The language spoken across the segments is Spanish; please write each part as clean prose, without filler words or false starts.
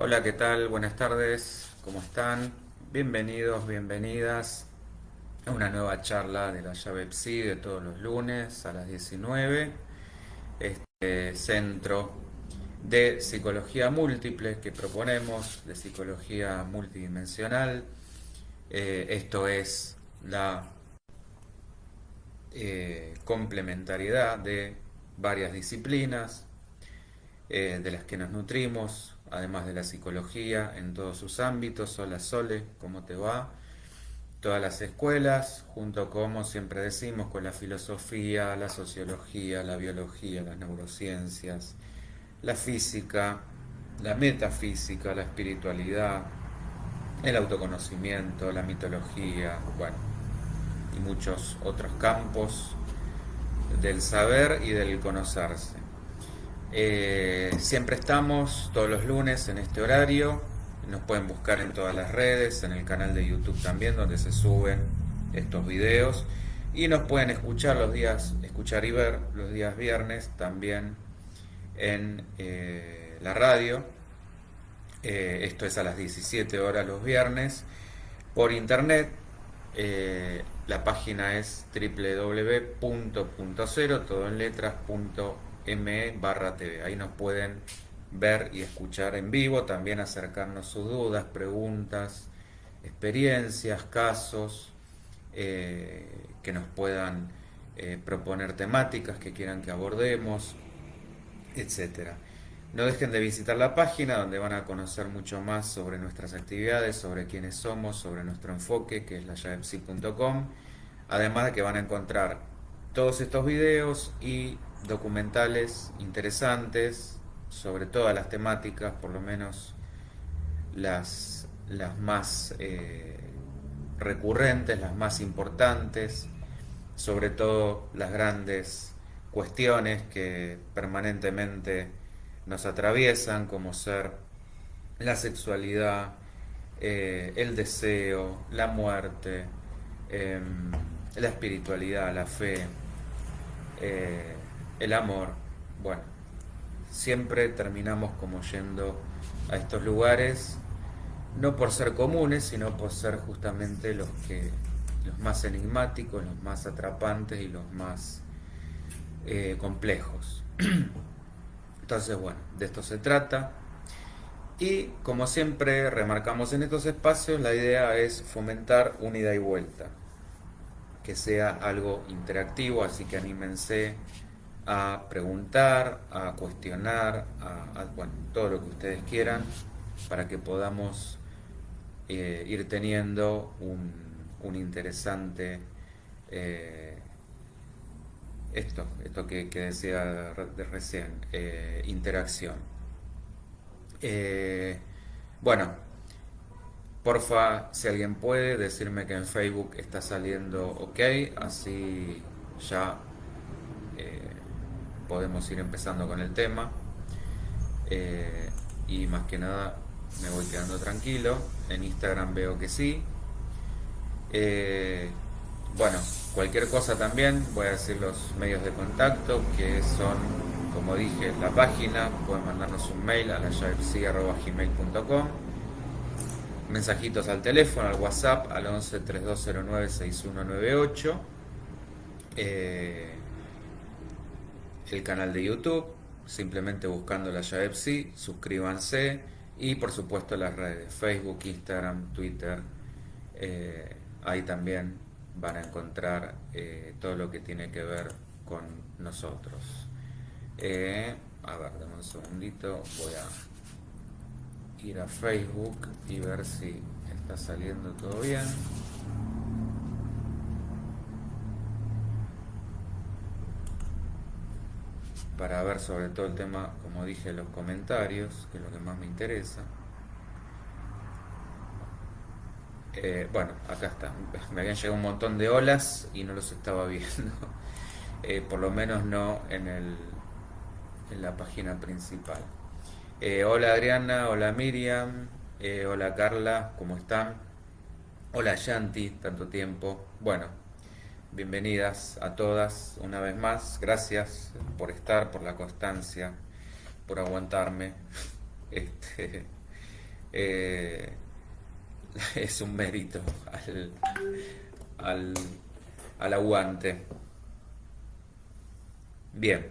Hola, ¿qué tal? Buenas tardes, ¿cómo están? Bienvenidos, bienvenidas a una nueva charla de la llave Psi de todos los lunes a las 19. Este centro de psicología múltiple que proponemos, de psicología multidimensional. Esto es la complementariedad de varias disciplinas de las que nos nutrimos, además de la psicología en todos sus ámbitos. Hola Sole, ¿cómo te va? Todas las escuelas, junto como siempre decimos, con la filosofía, la sociología, la biología, las neurociencias, la física, la metafísica, la espiritualidad, el autoconocimiento, la mitología, bueno, y muchos otros campos del saber y del conocerse. Siempre estamos todos los lunes en este horario. Nos pueden buscar en todas las redes, en el canal de YouTube también, donde se suben estos videos. Y nos pueden escuchar los días, escuchar y ver los días viernes también en la radio. Esto es a las 17 horas los viernes. Por internet, la página es www.cero, todo en letras, .me/tv. Ahí nos pueden ver y escuchar en vivo, también acercarnos sus dudas, preguntas, experiencias, casos, que nos puedan proponer temáticas que quieran que abordemos, etcétera. No dejen de visitar la página donde van a conocer mucho más sobre nuestras actividades, sobre quiénes somos, sobre nuestro enfoque, que es layavepsi.com. Además de que van a encontrar todos estos videos y documentales interesantes sobre todas las temáticas, por lo menos las más recurrentes, las más importantes, sobre todo las grandes cuestiones que permanentemente nos atraviesan, como ser la sexualidad, el deseo, la muerte, eh, la espiritualidad, la fe, eh, el amor. Bueno, siempre terminamos como yendo a estos lugares, no por ser comunes, sino por ser justamente los más enigmáticos, los más atrapantes y los más complejos. Entonces, bueno, de esto se trata. Y como siempre remarcamos en estos espacios, la idea es fomentar una ida y vuelta, que sea algo interactivo, así que anímense a preguntar, a cuestionar, bueno, todo lo que ustedes quieran para que podamos ir teniendo un interesante eh, esto que decía de recién, interacción. Eh, bueno, porfa, si alguien puede, decirme que en Facebook está saliendo ok, así ya eh, podemos ir empezando con el tema. Eh, y más que nada me voy quedando tranquilo. En Instagram veo que sí. Eh, bueno, cualquier cosa también, voy a decir los medios de contacto, que son, como dije, la página. Pueden mandarnos un mail a la lavepsi@gmail.com, mensajitos al teléfono, al WhatsApp, al 11 3209 6198, eh, el canal de YouTube, simplemente buscando la llave Psi, suscríbanse, y por supuesto las redes, Facebook, Instagram, Twitter, ahí también van a encontrar todo lo que tiene que ver con nosotros. A ver, dame un segundito, voy a ir a Facebook y ver si está saliendo todo bien. Para ver sobre todo el tema, como dije, los comentarios, que es lo que más me interesa. Bueno, acá está. Me habían llegado un montón de olas y no los estaba viendo. Por lo menos no en la página principal. Hola Adriana, hola Miriam, hola Carla, ¿cómo están? Hola Yanti, tanto tiempo. Bueno, bienvenidas a todas una vez más. Gracias por estar, por la constancia, por aguantarme. Este, eh, es un mérito al, al aguante. Bien,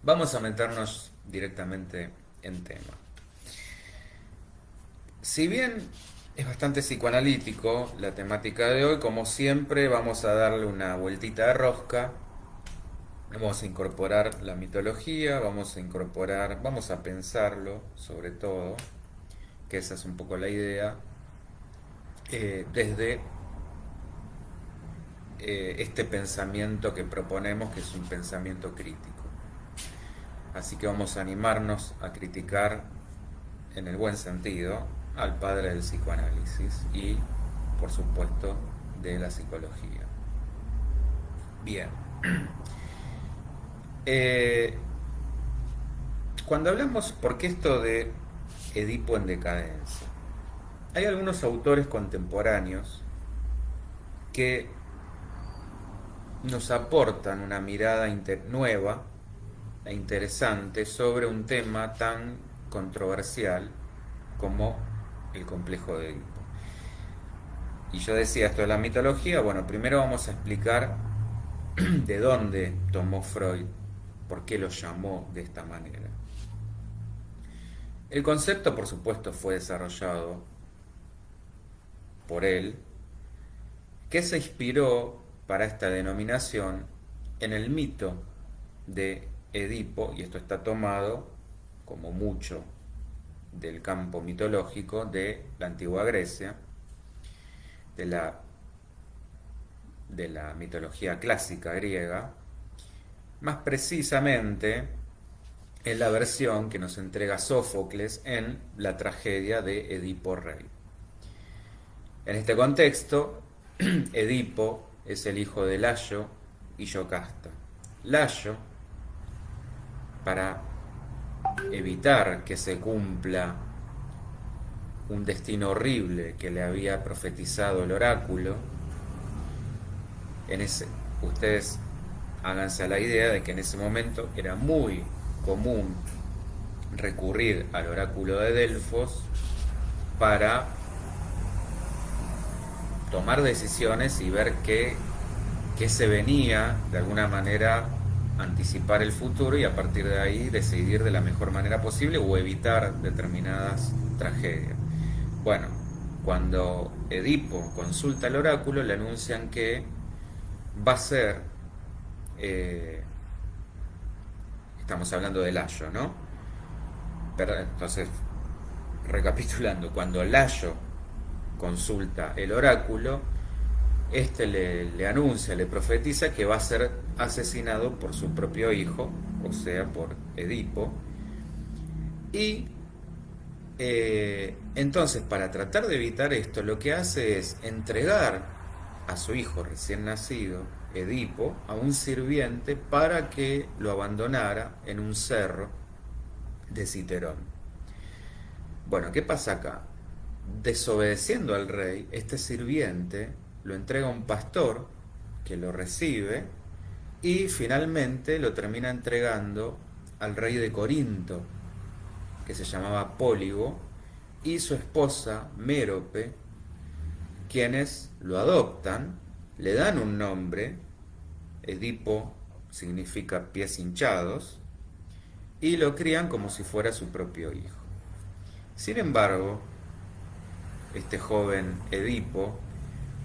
vamos a meternos directamente en tema. Si bien es bastante psicoanalítico la temática de hoy, como siempre vamos a darle una vueltita de rosca, vamos a incorporar la mitología, vamos a pensarlo sobre todo, que esa es un poco la idea, desde este pensamiento que proponemos, que es un pensamiento crítico. Así que vamos a animarnos a criticar, en el buen sentido, al padre del psicoanálisis y, por supuesto, de la psicología. Bien. Eh, Cuando hablamos, ¿por qué esto de Edipo en decadencia? Hay algunos autores contemporáneos que nos aportan una mirada nueva e interesante sobre un tema tan controversial como el complejo de Edipo. Y yo decía esto de la mitología, bueno, primero vamos a explicar de dónde tomó Freud, por qué lo llamó de esta manera. El concepto, por supuesto, fue desarrollado por él, que se inspiró para esta denominación en el mito de Edipo, y esto está tomado como mucho del campo mitológico de la antigua Grecia, de la mitología clásica griega, más precisamente en la versión que nos entrega Sófocles en la tragedia de Edipo Rey. En este contexto, Edipo es el hijo de Layo y Yocasta. Layo, para evitar que se cumpla un destino horrible que le había profetizado el oráculo, ustedes háganse a la idea de que en ese momento era muy común recurrir al oráculo de Delfos para tomar decisiones y ver qué se venía, de alguna manera anticipar el futuro y a partir de ahí decidir de la mejor manera posible o evitar determinadas tragedias. Bueno, cuando Edipo consulta el oráculo le anuncian que va a ser, estamos hablando de Layo, ¿no? Pero, entonces, recapitulando, cuando Layo consulta el oráculo, este le anuncia, le profetiza que va a ser asesinado por su propio hijo, o sea, por Edipo. Y entonces, para tratar de evitar esto, lo que hace es entregar a su hijo recién nacido, Edipo, a un sirviente para que lo abandonara en un cerro de Citerón. Bueno, ¿qué pasa acá? Desobedeciendo al rey, este sirviente lo entrega a un pastor que lo recibe y finalmente lo termina entregando al rey de Corinto, que se llamaba Pólibo, y su esposa Mérope, quienes lo adoptan, le dan un nombre, Edipo significa pies hinchados, y lo crían como si fuera su propio hijo. Sin embargo, este joven Edipo,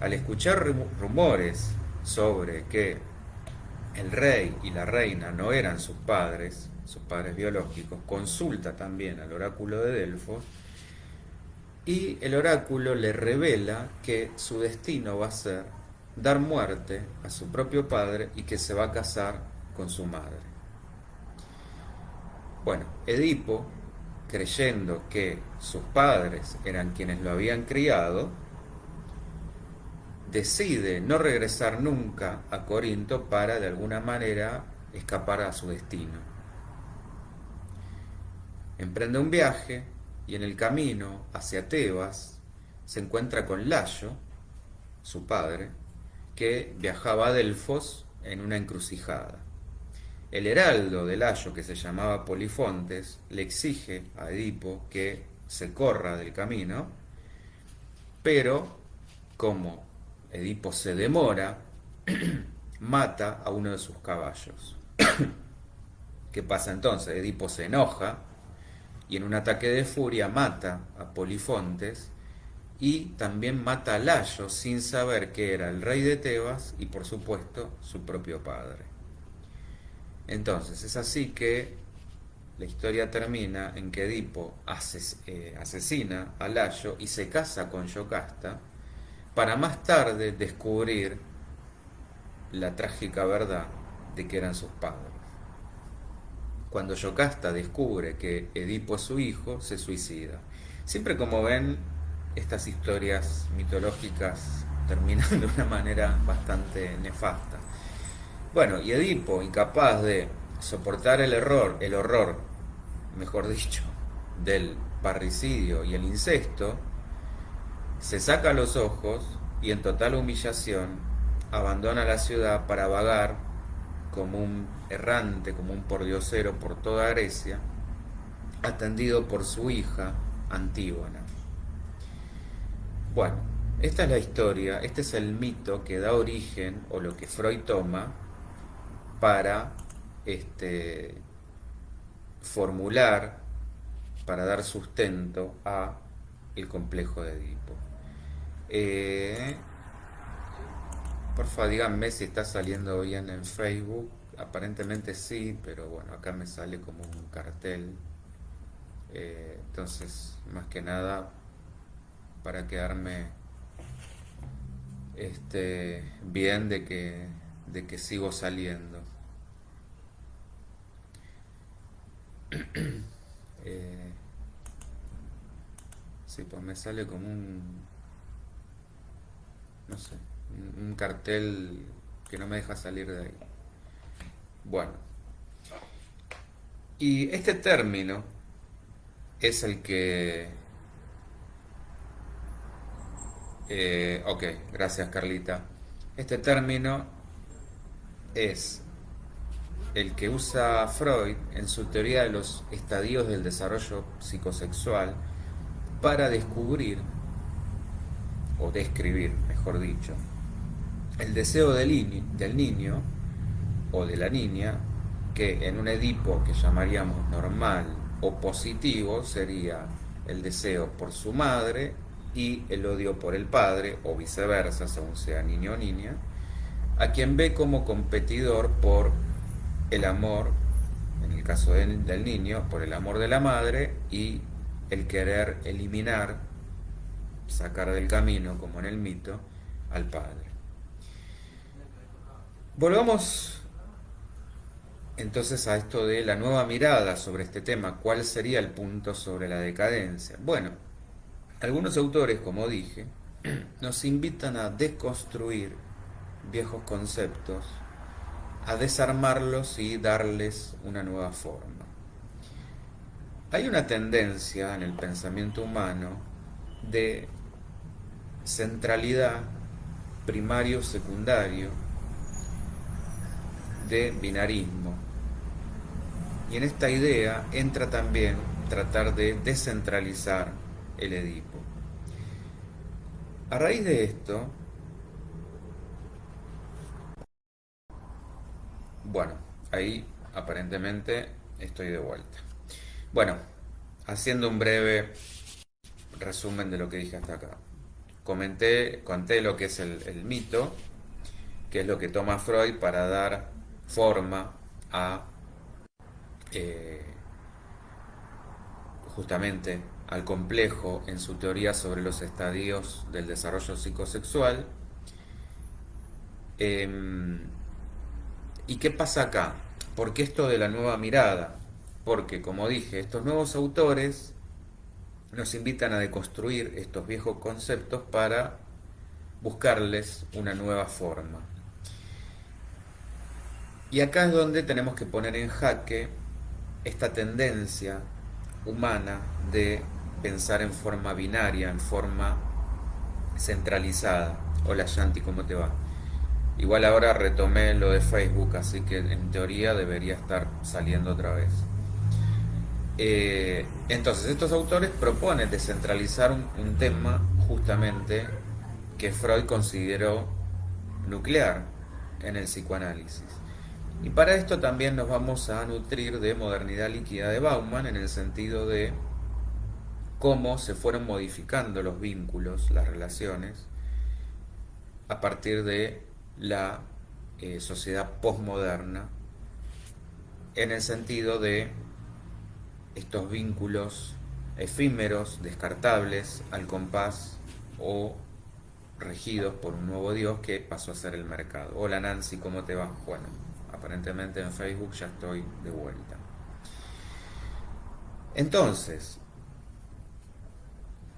al escuchar rumores sobre que el rey y la reina no eran sus padres biológicos, consulta también al oráculo de Delfos y el oráculo le revela que su destino va a ser dar muerte a su propio padre y que se va a casar con su madre. Bueno, Edipo, creyendo que sus padres eran quienes lo habían criado, decide no regresar nunca a Corinto para de alguna manera escapar a su destino. Emprende un viaje y en el camino hacia Tebas se encuentra con Layo, su padre, que viajaba a Delfos en una encrucijada. El heraldo de Layo, que se llamaba Polifontes, le exige a Edipo que se corra del camino, pero como Edipo se demora, mata a uno de sus caballos. ¿Qué pasa entonces? Edipo se enoja y en un ataque de furia mata a Polifontes y también mata a Layo sin saber que era el rey de Tebas y por supuesto su propio padre. Entonces es así que la historia termina en que Edipo asesina a Layo y se casa con Yocasta para más tarde descubrir la trágica verdad de que eran sus padres. Cuando Yocasta descubre que Edipo es su hijo, se suicida. Siempre, como ven, estas historias mitológicas terminan de una manera bastante nefasta. Bueno, y Edipo, incapaz de soportar el horror, mejor dicho, del parricidio y el incesto, se saca los ojos y en total humillación abandona la ciudad para vagar como un errante, como un pordiosero por toda Grecia, atendido por su hija Antígona. Bueno, esta es la historia, este es el mito que da origen, o lo que Freud toma, para formular, para dar sustento a el complejo de Edipo. Porfa, díganme si está saliendo bien en Facebook. Aparentemente sí, pero bueno, acá me sale como un cartel. Entonces, más que nada, para quedarme bien de que sigo saliendo. Eh, sí, pues me sale como no sé, un cartel que no me deja salir de ahí. Bueno, y este término es el que... ok, gracias Carlita. Este término es el que usa Freud en su teoría de los estadios del desarrollo psicosexual para descubrir, o describir, mejor dicho, el deseo del niño o de la niña, que en un Edipo que llamaríamos normal o positivo sería el deseo por su madre y el odio por el padre, o viceversa, según sea niño o niña, a quien ve como competidor por el amor, en el caso del niño, por el amor de la madre y el querer eliminar, sacar del camino, como en el mito, al padre. Volvamos entonces a esto de la nueva mirada sobre este tema. ¿Cuál sería el punto sobre la decadencia? Bueno, algunos autores, como dije, nos invitan a deconstruir viejos conceptos, a desarmarlos y darles una nueva forma. Hay una tendencia en el pensamiento humano de centralidad primario-secundario, de binarismo. Y en esta idea entra también tratar de descentralizar el Edipo. A raíz de esto, bueno, ahí aparentemente estoy de vuelta. Bueno, haciendo un breve resumen de lo que dije hasta acá. Conté lo que es el mito, que es lo que toma Freud para dar forma a eh, justamente al complejo en su teoría sobre los estadios del desarrollo psicosexual. ¿Y qué pasa acá? ¿Por qué esto de la nueva mirada? Porque, como dije, estos nuevos autores nos invitan a deconstruir estos viejos conceptos para buscarles una nueva forma. Y acá es donde tenemos que poner en jaque esta tendencia humana de pensar en forma binaria, en forma centralizada. Hola Shanti, ¿cómo te va? Igual ahora retomé lo de Facebook, así que en teoría debería estar saliendo otra vez. Entonces, estos autores proponen descentralizar un tema justamente que Freud consideró nuclear en el psicoanálisis. Y para esto también nos vamos a nutrir de modernidad líquida de Bauman en el sentido de cómo se fueron modificando los vínculos, las relaciones, a partir de la sociedad postmoderna, en el sentido de estos vínculos efímeros, descartables, al compás o regidos por un nuevo Dios que pasó a ser el mercado. Hola Nancy, ¿cómo te va? Bueno, aparentemente en Facebook ya estoy de vuelta. Entonces,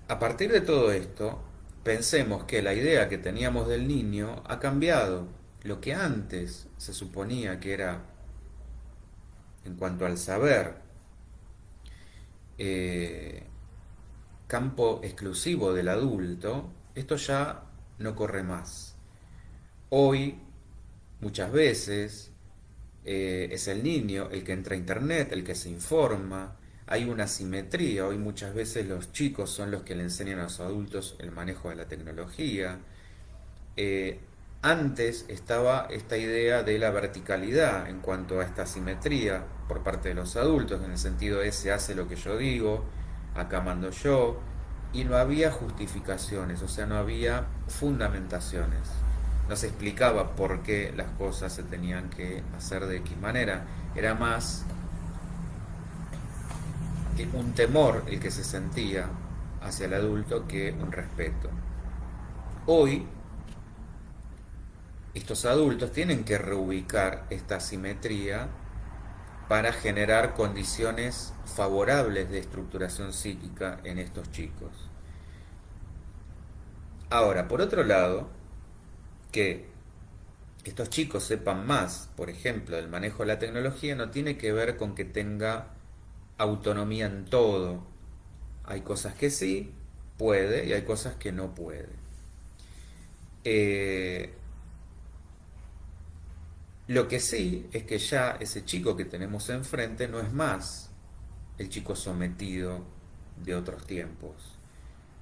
a partir de todo esto, pensemos que la idea que teníamos del niño ha cambiado. Lo que antes se suponía que era, en cuanto al saber, eh, campo exclusivo del adulto, esto ya no corre más. Hoy, muchas veces, es el niño el que entra a internet, el que se informa. Hay una simetría. Hoy muchas veces los chicos son los que le enseñan a los adultos el manejo de la tecnología. Eh, Antes estaba esta idea de la verticalidad en cuanto a esta simetría por parte de los adultos, en el sentido de se hace lo que yo digo, acá mando yo, y no había justificaciones, o sea, no había fundamentaciones. No se explicaba por qué las cosas se tenían que hacer de X manera. Era más un temor el que se sentía hacia el adulto que un respeto. Hoy estos adultos tienen que reubicar esta simetría para generar condiciones favorables de estructuración psíquica en estos chicos. Ahora, por otro lado, que estos chicos sepan más, por ejemplo, del manejo de la tecnología, no tiene que ver con que tenga autonomía en todo. Hay cosas que sí puede y hay cosas que no puede. Eh, Lo que sí es que ya ese chico que tenemos enfrente no es más el chico sometido de otros tiempos.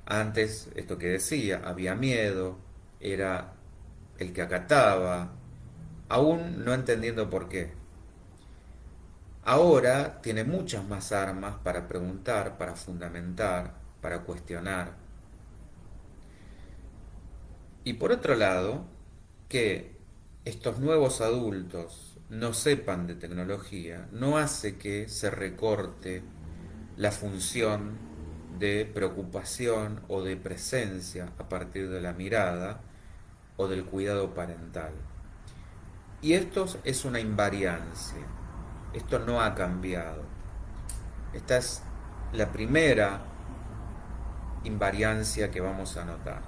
Antes, esto que decía, había miedo, era el que acataba, aún no entendiendo por qué. Ahora tiene muchas más armas para preguntar, para fundamentar, para cuestionar. Y por otro lado, que estos nuevos adultos no sepan de tecnología no hace que se recorte la función de preocupación o de presencia a partir de la mirada o del cuidado parental. Y esto es una invariancia, esto no ha cambiado. Esta es la primera invariancia que vamos a notar.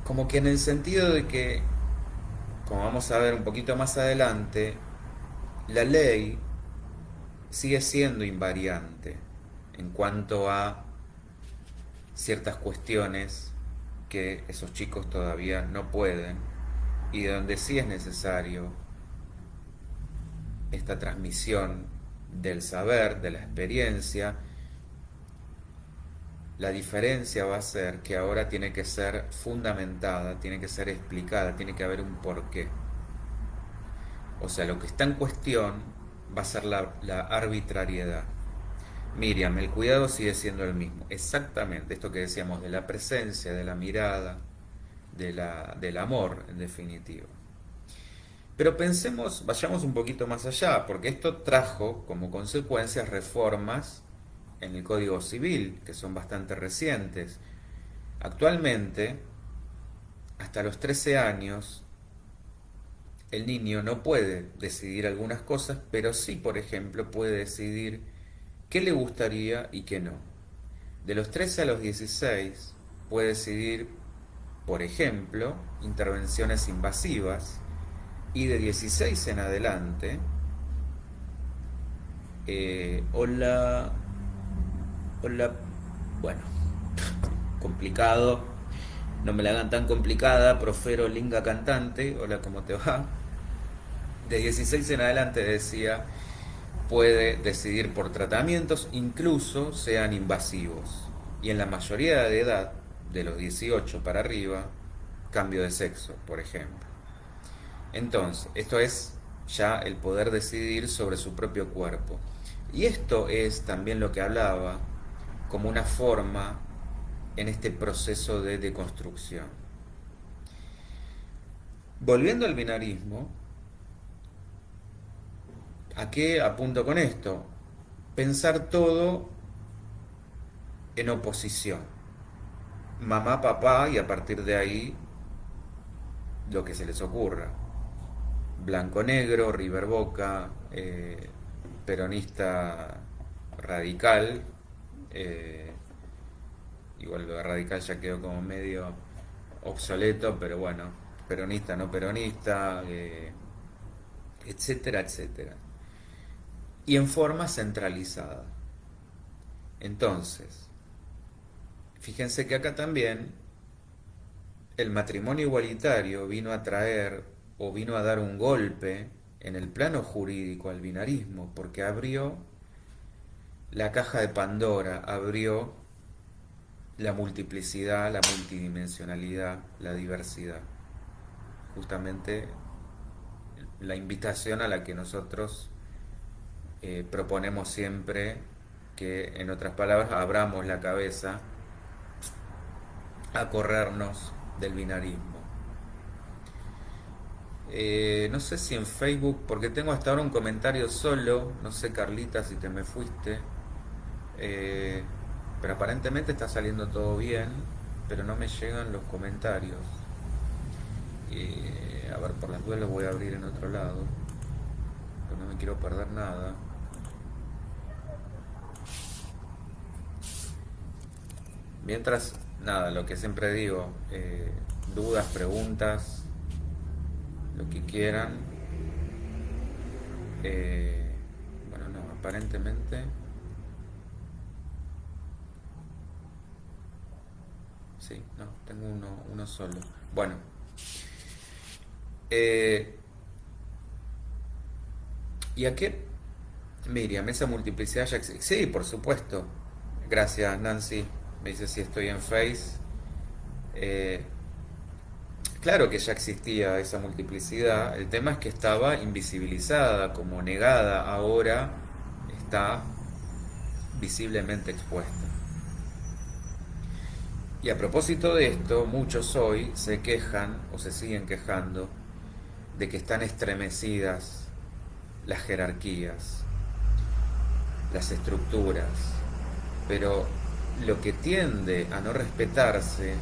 Como que en el sentido de que, como vamos a ver un poquito más adelante, la ley sigue siendo invariante en cuanto a ciertas cuestiones que esos chicos todavía no pueden y donde sí es necesario esta transmisión del saber, de la experiencia. La diferencia va a ser que ahora tiene que ser fundamentada, tiene que ser explicada, tiene que haber un porqué. O sea, lo que está en cuestión va a ser la arbitrariedad. Miriam, el cuidado sigue siendo el mismo. Exactamente, esto que decíamos de la presencia, de la mirada, del amor, en definitiva. Pero pensemos, vayamos un poquito más allá, porque esto trajo como consecuencia reformas en el Código Civil, que son bastante recientes. Actualmente, hasta los 13 años, el niño no puede decidir algunas cosas, pero sí, por ejemplo, puede decidir qué le gustaría y qué no. De los 13 a los 16 puede decidir, por ejemplo, intervenciones invasivas y de 16 en adelante, hola, hola, bueno, complicado, no me la hagan tan complicada, Profero Linga Cantante, hola, ¿cómo te va? De 16 en adelante, decía, puede decidir por tratamientos, incluso sean invasivos. Y en la mayoría de edad, de los 18 para arriba, cambio de sexo, por ejemplo. Entonces, esto es ya el poder decidir sobre su propio cuerpo. Y esto es también lo que hablaba como una forma en este proceso de deconstrucción. Volviendo al binarismo, ¿a qué apunto con esto? Pensar todo en oposición. Mamá, papá y a partir de ahí lo que se les ocurra. Blanco-negro, River Boca, peronista radical, eh, igual lo de radical ya quedó como medio obsoleto, pero bueno, peronista, no peronista, etcétera, etcétera. Y en forma centralizada. Entonces, fíjense que acá también el matrimonio igualitario vino a traer o vino a dar un golpe en el plano jurídico al binarismo, porque abrió la caja de Pandora, abrió la multiplicidad, la multidimensionalidad, la diversidad. Justamente la invitación a la que nosotros proponemos siempre que, en otras palabras, abramos la cabeza a corrernos del binarismo. No sé si en Facebook, porque tengo hasta ahora un comentario solo, no sé Carlita si te me fuiste, eh, pero aparentemente está saliendo todo bien, pero no me llegan los comentarios. A ver, por las dudas los voy a abrir en otro lado, pero no me quiero perder nada. Mientras, nada, lo que siempre digo, dudas, preguntas, lo que quieran. Bueno, no, aparentemente, sí, no, tengo uno solo. Bueno, eh, ¿y a qué? Miriam, esa multiplicidad ya existe. Sí, por supuesto. Gracias, Nancy. Me dice si estoy en Face. Eh, claro que ya existía esa multiplicidad. El tema es que estaba invisibilizada, como negada. Ahora está visiblemente expuesta. Y a propósito de esto, muchos hoy se quejan o se siguen quejando de que están estremecidas las jerarquías, las estructuras, pero lo que tiende a no respetarse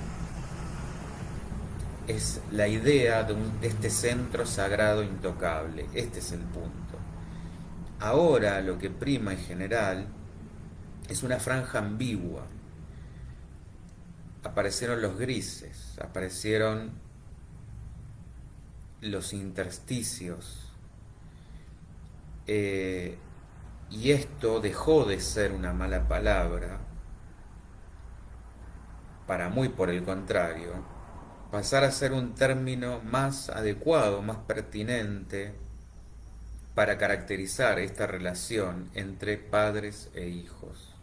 es la idea de este centro sagrado intocable. Este es el punto. Ahora lo que prima en general es una franja ambigua. Aparecieron los grises, aparecieron los intersticios, eh, y esto dejó de ser una mala palabra para, muy por el contrario, pasar a ser un término más adecuado, más pertinente para caracterizar esta relación entre padres e hijos.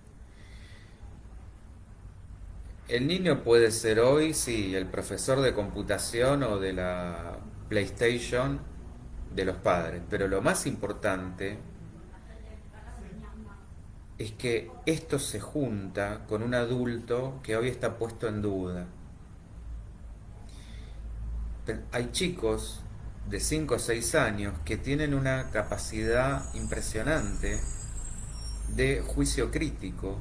El niño puede ser hoy, sí, el profesor de computación o de la PlayStation de los padres, pero lo más importante es que esto se junta con un adulto que hoy está puesto en duda. Hay chicos de 5 o 6 años que tienen una capacidad impresionante de juicio crítico,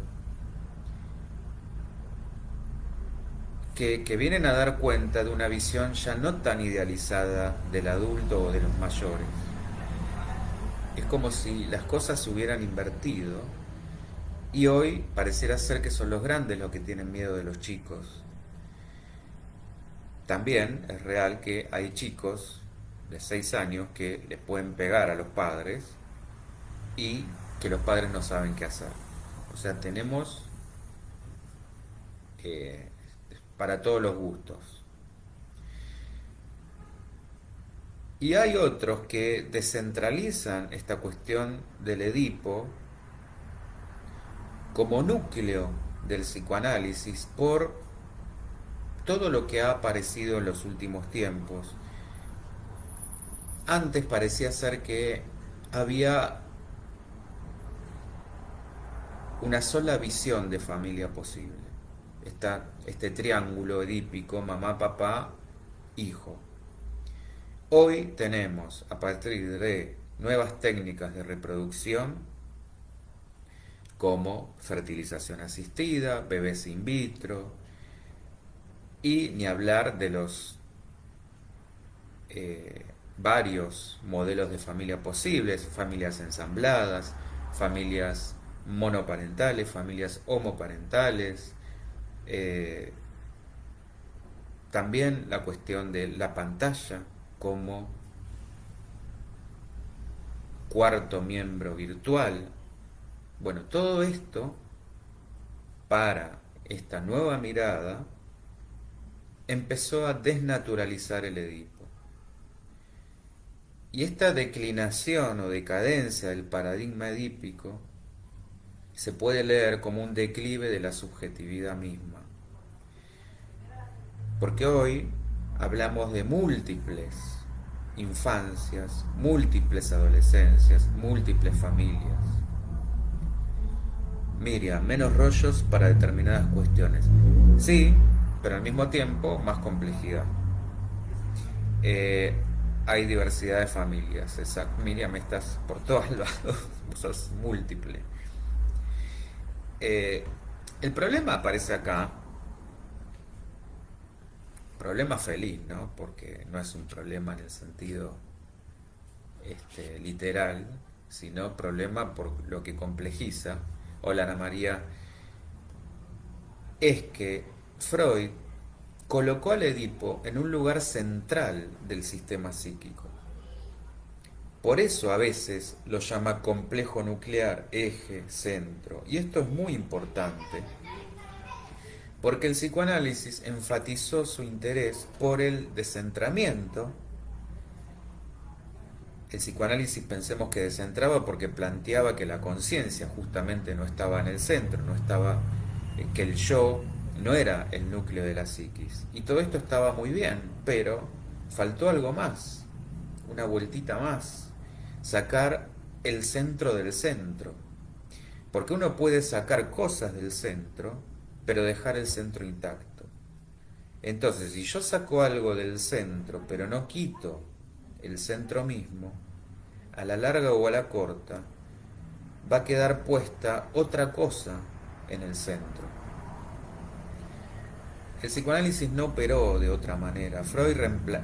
que vienen a dar cuenta de una visión ya no tan idealizada del adulto o de los mayores. Es como si las cosas se hubieran invertido y hoy pareciera ser que son los grandes los que tienen miedo de los chicos. También es real que hay chicos de 6 años que les pueden pegar a los padres y que los padres no saben qué hacer. O sea, tenemos eh, para todos los gustos. Y hay otros que descentralizan esta cuestión del Edipo como núcleo del psicoanálisis por todo lo que ha aparecido en los últimos tiempos. Antes parecía ser que había una sola visión de familia posible. Está este triángulo edípico, mamá, papá, hijo. Hoy tenemos, a partir de nuevas técnicas de reproducción, como fertilización asistida, bebés in vitro, y ni hablar de los eh, varios modelos de familia posibles, familias ensambladas, familias monoparentales, familias homoparentales, eh, también la cuestión de la pantalla como cuarto miembro virtual. Bueno, todo esto para esta nueva mirada empezó a desnaturalizar el Edipo. Y esta declinación o decadencia del paradigma edípico se puede leer como un declive de la subjetividad misma. Porque hoy hablamos de múltiples infancias, múltiples adolescencias, múltiples familias. Miriam, menos rollos para determinadas cuestiones. Sí, pero al mismo tiempo más complejidad. Eh, Hay diversidad de familias. Exacto. Miriam, estás por todos lados, sos múltiple. Eh, el problema aparece acá, problema feliz, ¿no? Porque no es un problema en el sentido literal, sino problema por lo que complejiza. Hola Ana María. Es que Freud colocó al Edipo en un lugar central del sistema psíquico. Por eso a veces lo llama complejo nuclear, eje, centro. Y esto es muy importante, porque el psicoanálisis enfatizó su interés por el descentramiento. El psicoanálisis pensemos que descentraba porque planteaba que la conciencia justamente no estaba en el centro, no estaba, que el yo no era el núcleo de la psiquis. Y todo esto estaba muy bien, pero faltó algo más, una vueltita más, sacar el centro del centro. Porque uno puede sacar cosas del centro, pero dejar el centro intacto. Entonces, si yo saco algo del centro, pero no quito el centro mismo, a la larga o a la corta, va a quedar puesta otra cosa en el centro. El psicoanálisis no operó de otra manera. Freud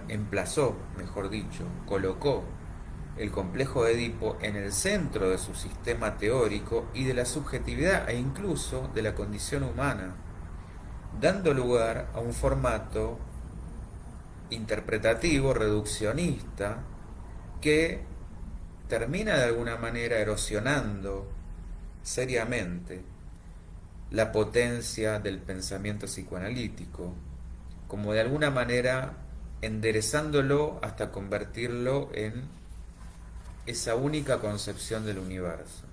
emplazó, mejor dicho, colocó el complejo de Edipo en el centro de su sistema teórico y de la subjetividad e incluso de la condición humana, dando lugar a un formato interpretativo, reduccionista, que termina de alguna manera erosionando seriamente la potencia del pensamiento psicoanalítico, como de alguna manera enderezándolo hasta convertirlo en esa única concepción del universo.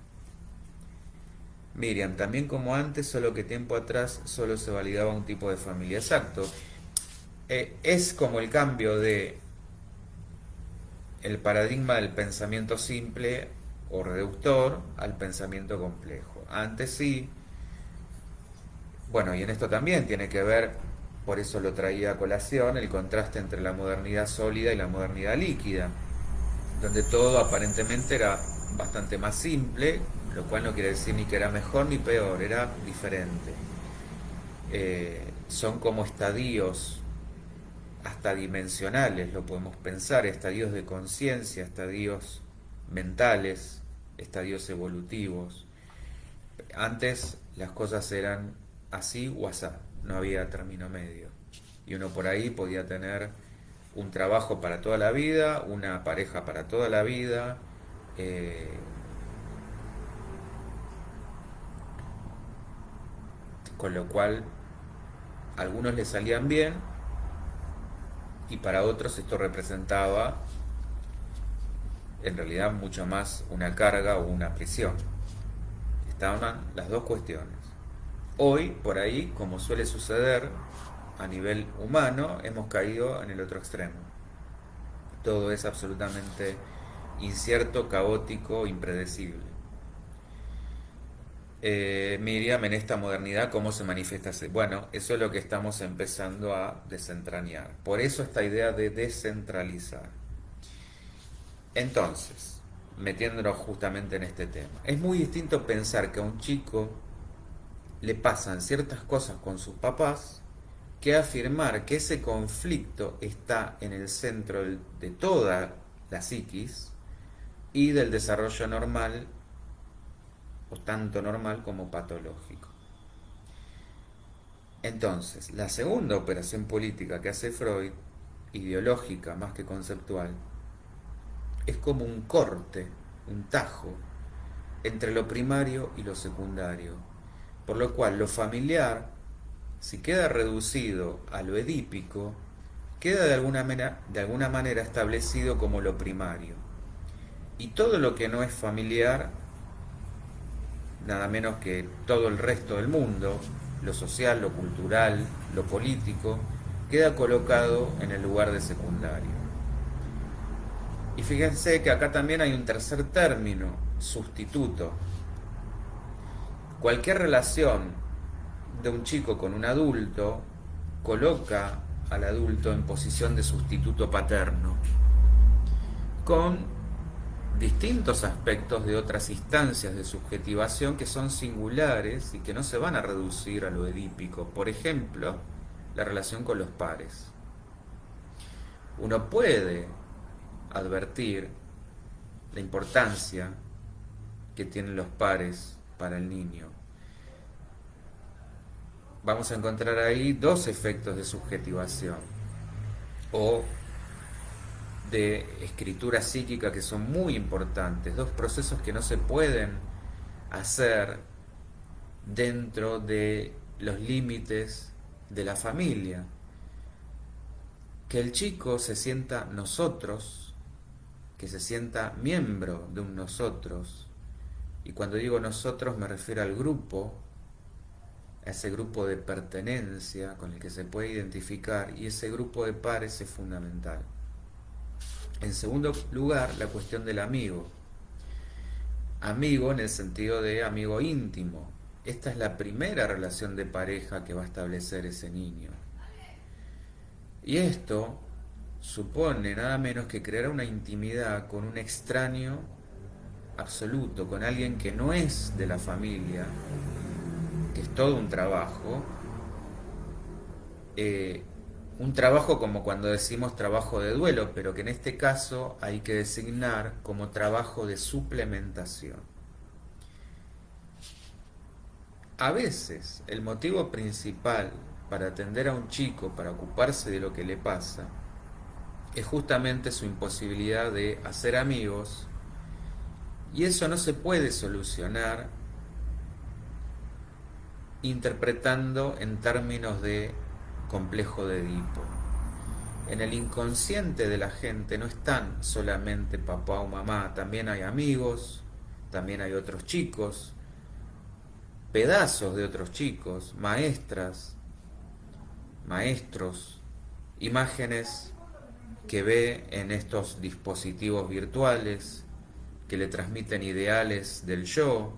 Miriam, también como antes, solo que tiempo atrás solo se validaba un tipo de familia. Exacto. Es como el cambio de el paradigma del pensamiento simple o reductor al pensamiento complejo. Antes sí, bueno, y en esto también tiene que ver, por eso lo traía a colación, el contraste entre la modernidad sólida y la modernidad líquida, donde todo aparentemente era bastante más simple, lo cual no quiere decir ni que era mejor ni peor, era diferente. Son como estadios hasta dimensionales, lo podemos pensar, estadios de conciencia, estadios mentales, estadios evolutivos. Antes las cosas eran así o asá, no había término medio. Y uno por ahí podía tener un trabajo para toda la vida, una pareja para toda la vida, eh, con lo cual a algunos les salían bien y para otros esto representaba en realidad mucho más una carga o una prisión. Estaban las dos cuestiones. Hoy, por ahí, como suele suceder a nivel humano, hemos caído en el otro extremo. Todo es absolutamente incierto, caótico, impredecible. Miriam, en esta modernidad, ¿cómo se manifiesta? Bueno, eso es lo que estamos empezando a desentrañar. Por eso esta idea de descentralizar. Entonces, metiéndonos justamente en este tema, es muy distinto pensar que a un chico le pasan ciertas cosas con sus papás que afirmar que ese conflicto está en el centro de toda la psiquis y del desarrollo normal, o tanto normal como patológico. Entonces, la segunda operación política que hace Freud, ideológica más que conceptual, es como un corte, un tajo, entre lo primario y lo secundario, por lo cual lo familiar, si queda reducido a lo edípico, queda de alguna manera establecido como lo primario. Y todo lo que no es familiar, nada menos que todo el resto del mundo, lo social, lo cultural, lo político, queda colocado en el lugar de secundario. Y fíjense que acá también hay un tercer término, sustituto. Cualquier relación de un chico con un adulto coloca al adulto en posición de sustituto paterno, con distintos aspectos de otras instancias de subjetivación que son singulares y que no se van a reducir a lo edípico. Por ejemplo, la relación con los pares. Uno puede advertir la importancia que tienen los pares para el niño. Vamos a encontrar ahí dos efectos de subjetivación o de escritura psíquica que son muy importantes, dos procesos que no se pueden hacer dentro de los límites de la familia. Que el chico se sienta nosotros, que se sienta miembro de un nosotros, y cuando digo nosotros me refiero al grupo, a ese grupo de pertenencia con el que se puede identificar, y ese grupo de pares es fundamental. En segundo lugar, la cuestión del amigo. Amigo en el sentido de amigo íntimo. Esta es la primera relación de pareja que va a establecer ese niño. Y esto supone nada menos que crear una intimidad con un extraño absoluto, con alguien que no es de la familia, que es todo un trabajo. Un trabajo como cuando decimos trabajo de duelo, pero que en este caso hay que designar como trabajo de suplementación. A veces el motivo principal para atender a un chico, para ocuparse de lo que le pasa, es justamente su imposibilidad de hacer amigos, y eso no se puede solucionar interpretando en términos de complejo de Edipo. En el inconsciente de la gente no están solamente papá o mamá, también hay amigos, también hay otros chicos, pedazos de otros chicos, maestras, maestros, imágenes que ve en estos dispositivos virtuales que le transmiten ideales del yo,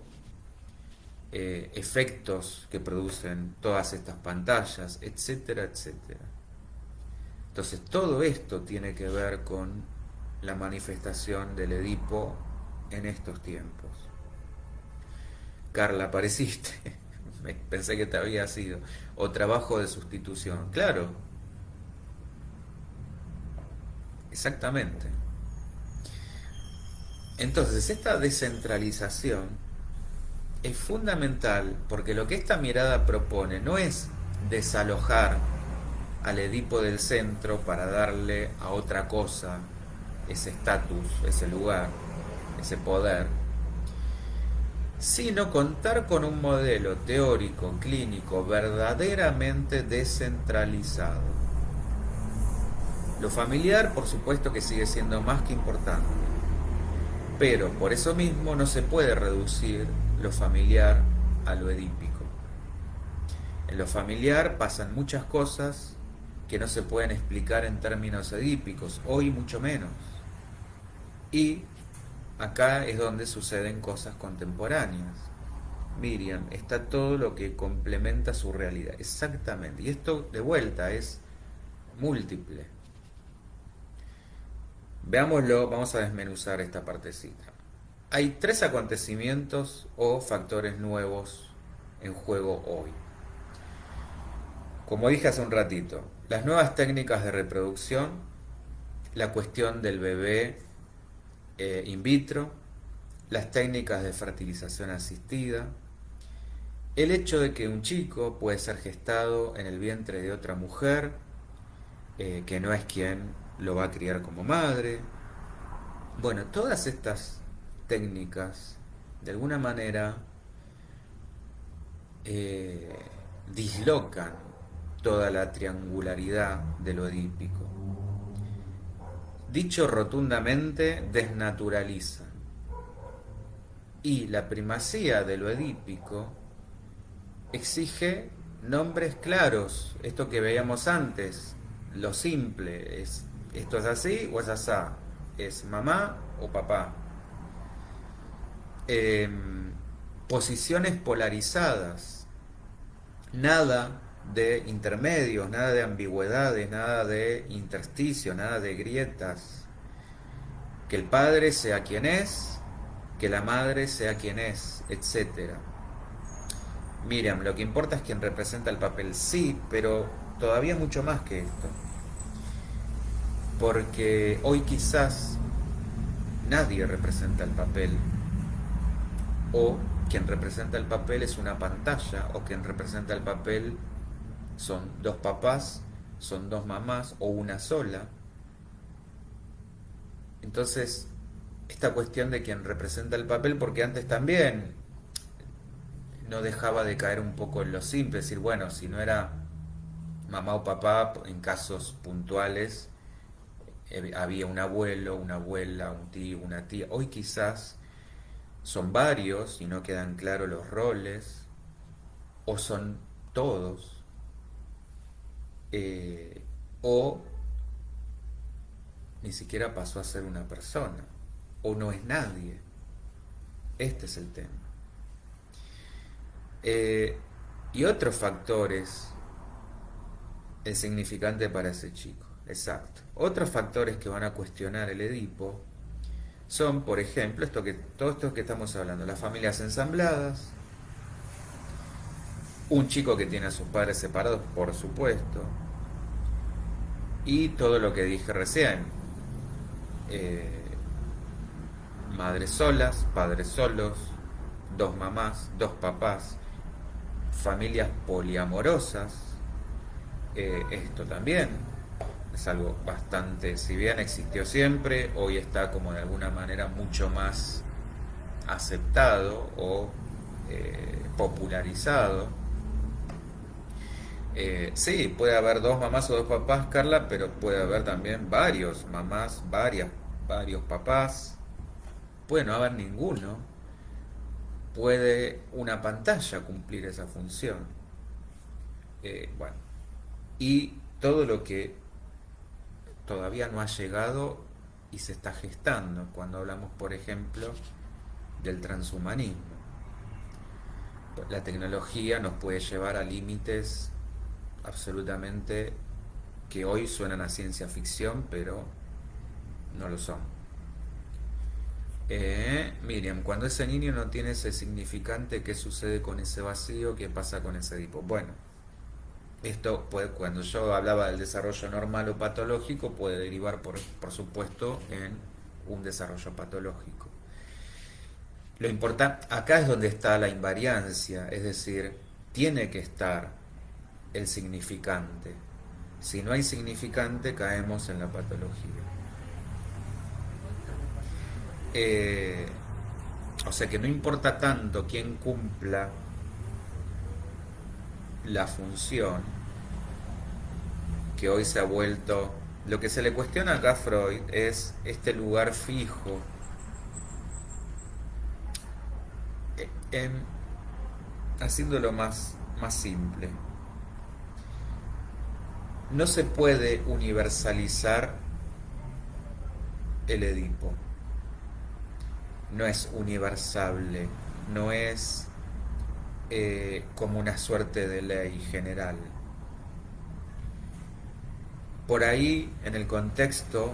efectos que producen todas estas pantallas, etcétera, etcétera. Entonces todo esto tiene que ver con la manifestación del Edipo en estos tiempos. Carla, apareciste. Pensé que te había sido. O trabajo de sustitución. Claro. Exactamente. Entonces esta descentralización es fundamental porque lo que esta mirada propone no es desalojar al Edipo del centro para darle a otra cosa ese estatus, ese lugar, ese poder, sino contar con un modelo teórico, clínico, verdaderamente descentralizado. Lo familiar, por supuesto que sigue siendo más que importante, Pero por eso mismo no se puede reducir lo familiar a lo edípico. En lo familiar pasan muchas cosas que no se pueden explicar en términos edípicos, hoy mucho menos. Y acá es donde suceden cosas contemporáneas. Miriam, está todo lo que complementa su realidad. Exactamente. Y esto de vuelta es múltiple. Veámoslo, vamos a desmenuzar esta partecita. Hay tres acontecimientos o factores nuevos en juego hoy. Como dije hace un ratito, las nuevas técnicas de reproducción, la cuestión del bebé in vitro, las técnicas de fertilización asistida, el hecho de que un chico puede ser gestado en el vientre de otra mujer, que no es quien lo va a criar como madre. Bueno, todas estas técnicas, de alguna manera, eh, dislocan toda la triangularidad de lo edípico. Dicho rotundamente, desnaturalizan. Y la primacía de lo edípico exige nombres claros, esto que veíamos antes, lo simple, es esto es así o es asá, es mamá o papá. Eh, Posiciones polarizadas, nada de intermedios, nada de ambigüedades, nada de intersticio, nada de grietas. Que el padre sea quien es, que la madre sea quien es, etcétera. Miriam, lo que importa es quien representa el papel, sí, pero todavía mucho más que esto. Porque hoy quizás nadie representa el papel, o quien representa el papel es una pantalla, o quien representa el papel son dos papás, son dos mamás o una sola. Entonces, esta cuestión de quien representa el papel, porque antes también no dejaba de caer un poco en lo simple, decir, bueno, si no era mamá o papá, en casos puntuales, había un abuelo, una abuela, un tío, una tía. Hoy quizás son varios y no quedan claros los roles, o son todos, o ni siquiera pasó a ser una persona, o no es nadie. Este es el tema. Eh, y otros factores, el significante para ese chico, exacto. Otros factores que van a cuestionar el Edipo son, por ejemplo, todo esto que estamos hablando, las familias ensambladas, un chico que tiene a sus padres separados, por supuesto, y todo lo que dije recién, eh, madres solas, padres solos, dos mamás, dos papás, familias poliamorosas, esto también es algo bastante, si bien existió siempre, hoy está como de alguna manera mucho más aceptado o popularizado. Sí, puede haber dos mamás o dos papás, Carla, pero puede haber también varios mamás, varios papás. Puede no haber ninguno. Puede una pantalla cumplir esa función. Bueno, y todo lo que todavía no ha llegado y se está gestando cuando hablamos, por ejemplo, del transhumanismo. La tecnología nos puede llevar a límites absolutamente que hoy suenan a ciencia ficción, pero no lo son. Miriam, cuando ese niño no tiene ese significante, ¿qué sucede con ese vacío? ¿Qué pasa con ese Edipo? Bueno, esto puede, cuando yo hablaba del desarrollo normal o patológico, puede derivar, por supuesto, en un desarrollo patológico. Lo importante, acá es donde está la invariancia, es decir, tiene que estar el significante. Si no hay significante, caemos en la patología. O sea que no importa tanto quién cumpla la función, que hoy se ha vuelto... Lo que se le cuestiona acá a Freud es este lugar fijo Em, haciéndolo más simple, no se puede universalizar el Edipo. No es universable, no es como una suerte de ley general. Por ahí, en el contexto,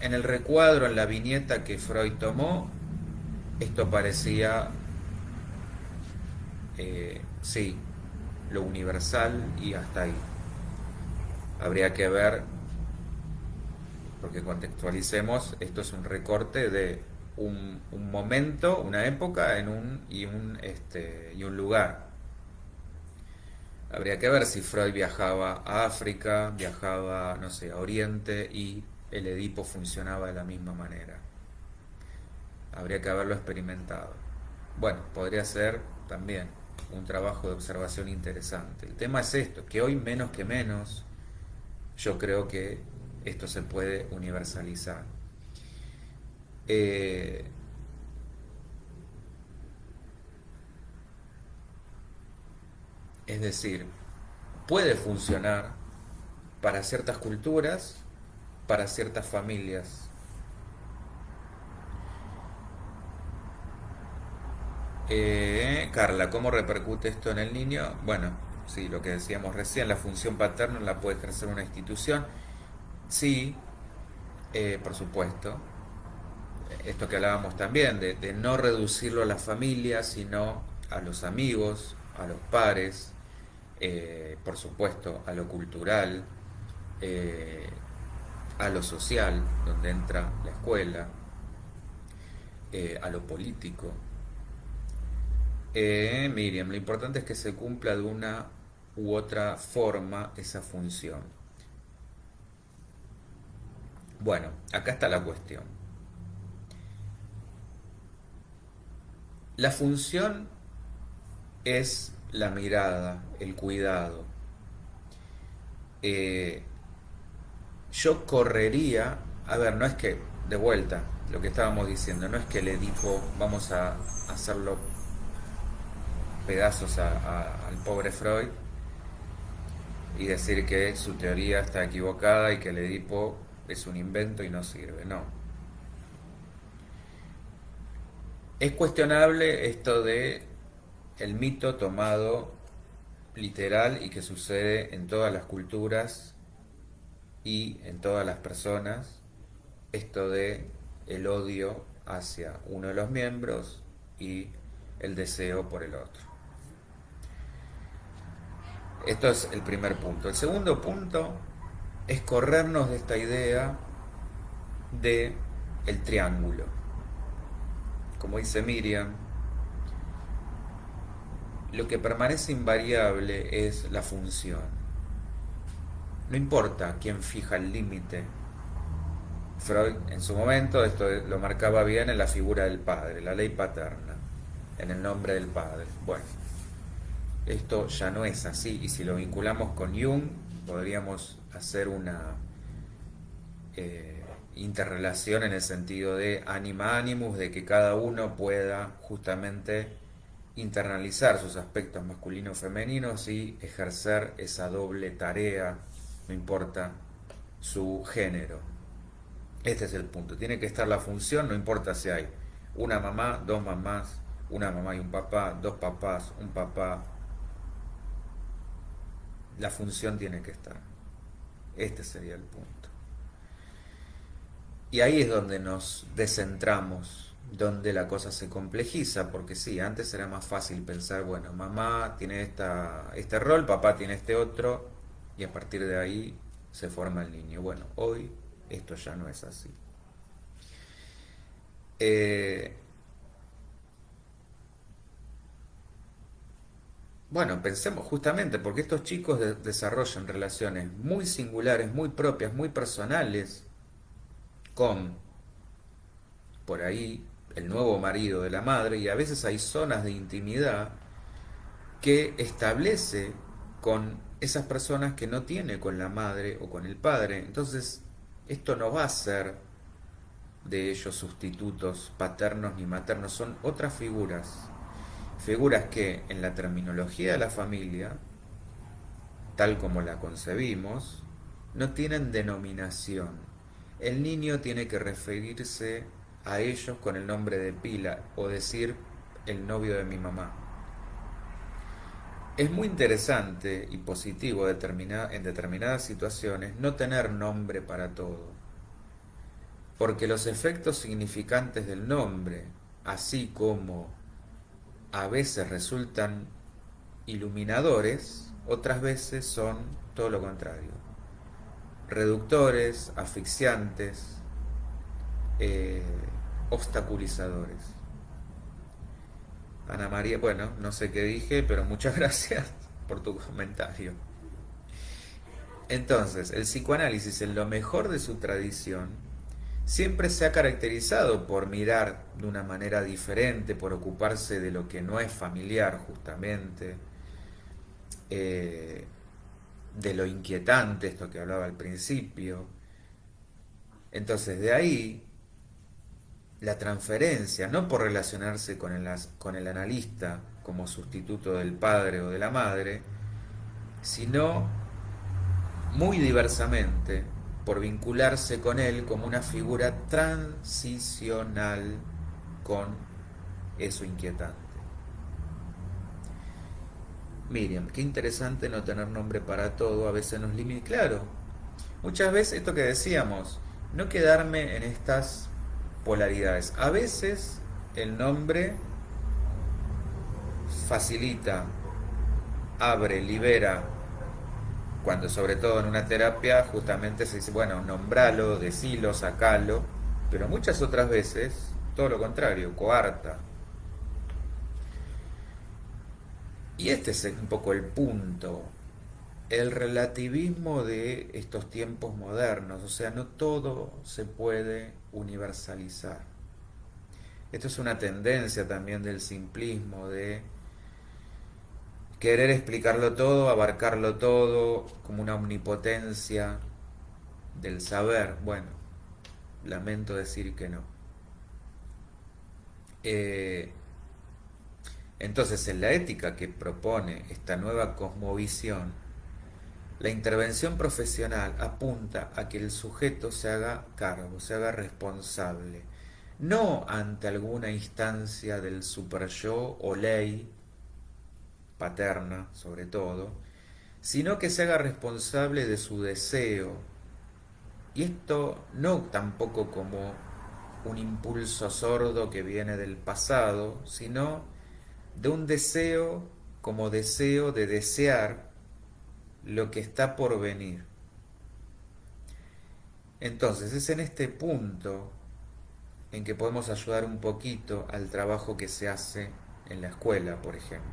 en el recuadro, en la viñeta que Freud tomó, esto parecía, sí, lo universal y hasta ahí. Habría que ver, porque contextualicemos, esto es un recorte de un momento, una época y un lugar. Habría que ver si Freud viajaba a África, viajaba, no sé, a Oriente y el Edipo funcionaba de la misma manera. Habría que haberlo experimentado. Bueno, podría ser también un trabajo de observación interesante. El tema es esto, que hoy menos que menos yo creo que esto se puede universalizar. Eh, es decir, puede funcionar para ciertas culturas, para ciertas familias. Carla, ¿cómo repercute esto en el niño? Bueno, sí, lo que decíamos recién, la función paterna la puede ejercer una institución. Sí, por supuesto. Esto que hablábamos también, de no reducirlo a la familia, sino a los amigos, a los pares, por supuesto, a lo cultural, eh, a lo social, donde entra la escuela, a lo político. Miriam, lo importante es que se cumpla de una u otra forma esa función. Bueno, acá está la cuestión. La función es la mirada, el cuidado. Eh, yo correría, a ver, no es que, de vuelta, lo que estábamos diciendo, no es que el Edipo vamos a hacerlo pedazos al pobre Freud y decir que su teoría está equivocada y que el Edipo es un invento y no sirve, no. Es cuestionable esto de el mito tomado literal y que sucede en todas las culturas y en todas las personas, esto de el odio hacia uno de los miembros y el deseo por el otro. Esto es el primer punto. El segundo punto es corrernos de esta idea de el triángulo. Como dice Miriam, lo que permanece invariable es la función. No importa quién fija el límite. Freud en su momento esto lo marcaba bien en la figura del padre, la ley paterna, en el nombre del padre. Bueno, esto ya no es así y si lo vinculamos con Jung podríamos hacer una interrelación en el sentido de anima animus, de que cada uno pueda justamente internalizar sus aspectos masculinos femeninos y ejercer esa doble tarea, no importa su género. Este es el punto, tiene que estar la función, no importa si hay una mamá, dos mamás, una mamá y un papá, dos papás, un papá, la función tiene que estar. Este sería el punto. Y ahí es donde nos descentramos, donde la cosa se complejiza, porque sí, antes era más fácil pensar, bueno, mamá tiene este rol, papá tiene este otro, y a partir de ahí se forma el niño. Bueno, hoy esto ya no es así. Eh, bueno, pensemos justamente, porque estos chicos desarrollan relaciones muy singulares, muy propias, muy personales, con por ahí el nuevo marido de la madre, y a veces hay zonas de intimidad que establece con esas personas que no tiene con la madre o con el padre. Entonces, esto no va a ser de ellos sustitutos paternos ni maternos, son otras figuras. figuras que en la terminología de la familia, tal como la concebimos, no tienen denominación. El niño tiene que referirse a ellos con el nombre de pila o decir el novio de mi mamá. Es muy interesante y positivo en determinadas situaciones no tener nombre para todo, porque los efectos significantes del nombre, así como a veces resultan iluminadores, otras veces son todo lo contrario, reductores, asfixiantes, eh, obstaculizadores. Ana María, bueno, no sé qué dije, pero muchas gracias por tu comentario. Entonces, el psicoanálisis, en lo mejor de su tradición, siempre se ha caracterizado por mirar de una manera diferente, por ocuparse de lo que no es familiar, justamente, eh, de lo inquietante, esto que hablaba al principio. Entonces, de ahí la transferencia, no por relacionarse con el analista como sustituto del padre o de la madre, sino muy diversamente por vincularse con él como una figura transicional con eso inquietante. Miriam, qué interesante no tener nombre para todo, a veces nos limita. Claro, muchas veces esto que decíamos, no quedarme en estas polaridades. A veces el nombre facilita, abre, libera, cuando sobre todo en una terapia justamente se dice, bueno, nombralo, decilo, sacalo, pero muchas otras veces todo lo contrario, coarta. Y este es un poco el punto, el relativismo de estos tiempos modernos, o sea, no todo se puede universalizar. Esto es una tendencia también del simplismo, de querer explicarlo todo, abarcarlo todo, como una omnipotencia del saber. Bueno, lamento decir que no. Eh, entonces, en la ética que propone esta nueva cosmovisión, la intervención profesional apunta a que el sujeto se haga cargo, se haga responsable, no ante alguna instancia del super yo o ley paterna, sobre todo, sino que se haga responsable de su deseo. Y esto no tampoco como un impulso sordo que viene del pasado, sino de un deseo como deseo de desear lo que está por venir. Entonces es en este punto en que podemos ayudar un poquito al trabajo que se hace en la escuela, por ejemplo.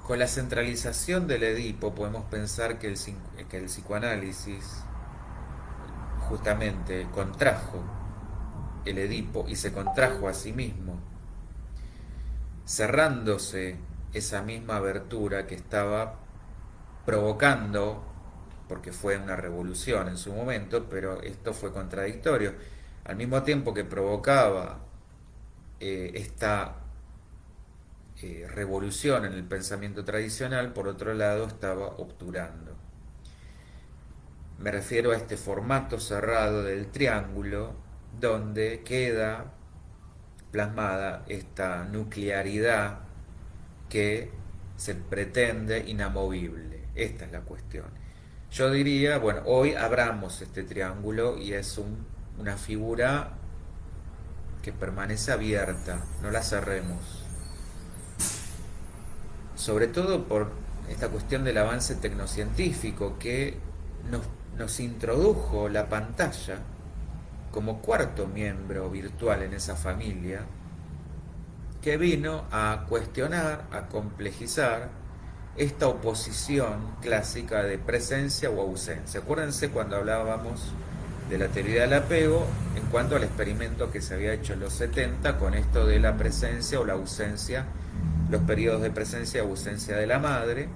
Con la centralización del Edipo podemos pensar que el psicoanálisis justamente contrajo el Edipo y se contrajo a sí mismo, cerrándose esa misma abertura que estaba provocando, porque fue una revolución en su momento, pero esto fue contradictorio. Al mismo tiempo que provocaba esta revolución en el pensamiento tradicional, por otro lado estaba obturando. Me refiero a este formato cerrado del triángulo, donde queda plasmada esta nuclearidad que se pretende inamovible. Esta es la cuestión. Yo diría, bueno, hoy abramos este triángulo y es una figura que permanece abierta, no la cerremos. Sobre todo por esta cuestión del avance tecnocientífico que nos introdujo la pantalla como cuarto miembro virtual en esa familia, que vino a cuestionar, a complejizar esta oposición clásica de presencia o ausencia. Acuérdense cuando hablábamos de la teoría del apego en cuanto al experimento que se había hecho en los 70 con esto de la presencia o la ausencia, los periodos de presencia y ausencia de la madre,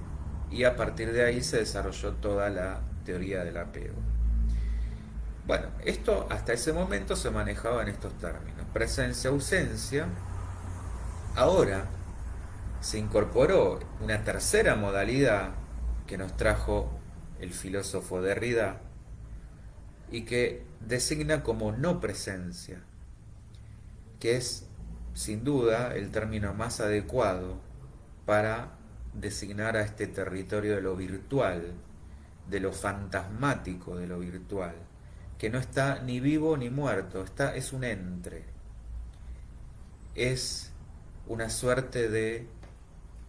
y a partir de ahí se desarrolló toda la teoría del apego. Bueno, esto hasta ese momento se manejaba en estos términos. Presencia, ausencia. Ahora se incorporó una tercera modalidad que nos trajo el filósofo Derrida y que designa como no presencia, que es sin duda el término más adecuado para designar a este territorio de lo virtual, de lo fantasmático de lo virtual, que no está ni vivo ni muerto, es un entre, es una suerte de